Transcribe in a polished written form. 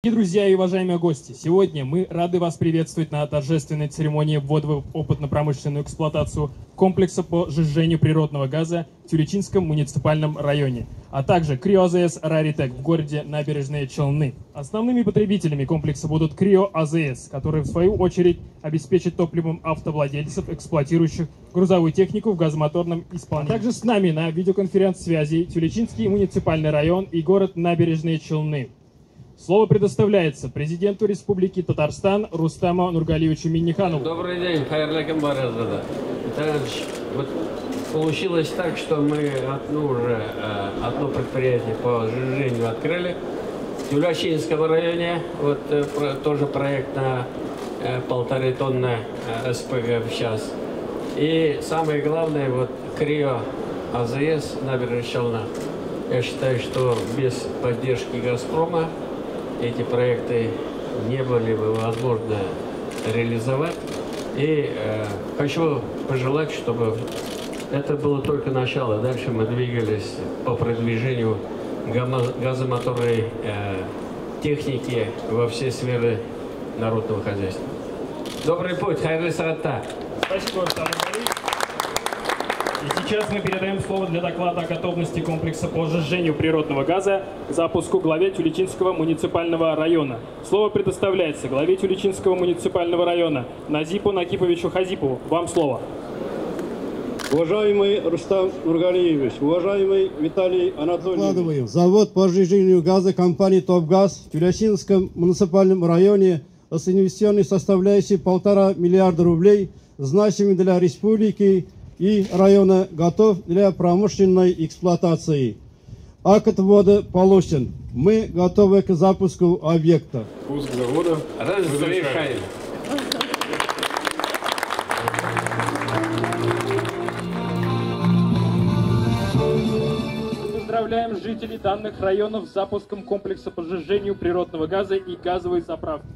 Дорогие друзья и уважаемые гости, сегодня мы рады вас приветствовать на торжественной церемонии ввода в опытно-промышленную эксплуатацию комплекса по сжижению природного газа в Тюлечинском муниципальном районе, а также Крио АЗС Раритек в городе Набережные Челны. Основными потребителями комплекса будут Крио АЗС, который в свою очередь обеспечит топливом автовладельцев, эксплуатирующих грузовую технику в газомоторном исполнении. Также с нами на видеоконференц-связи Тюлечинский муниципальный район и город Набережные Челны. Слово предоставляется президенту Республики Татарстан Рустаму Нургалиевичу Минниханову. Добрый день, хайрлакам баразада. Вот получилось так, что мы одно предприятие по сжижению открыли в Тюлячинском районе. Вот тоже проект на 1,5 тонны СПГ в час. И самое главное, вот Крио АЗС Набережная Челна. Я считаю, что без поддержки Газпрома эти проекты не были бы возможно реализовать. И хочу пожелать, чтобы это было только начало. Дальше мы двигались по продвижению газомоторной техники во все сферы народного хозяйства. Добрый путь, хайрлы сарата. Спасибо, Рустам Нургалиевич. И сейчас мы передаем слово для доклада о готовности комплекса по сжижению природного газа к запуску главе Тюлечинского муниципального района. Слово предоставляется главе Тюлечинского муниципального района Назипу Накиповичу Хазипову. Вам слово. Уважаемый Рустам Нургалиевич, уважаемый Виталий Анатольевич. Завод по сжижению газа компании «Топгаз» в Тюлечинском муниципальном районе с инвестиционной составляющей 1,5 миллиарда рублей, значимыми для республики и района, готов для промышленной эксплуатации. Акт ввода получен. Мы готовы к запуску объекта. Пуск завода Разрешаем. Поздравляем жителей данных районов с запуском комплекса по сжижению природного газа и газовой заправки.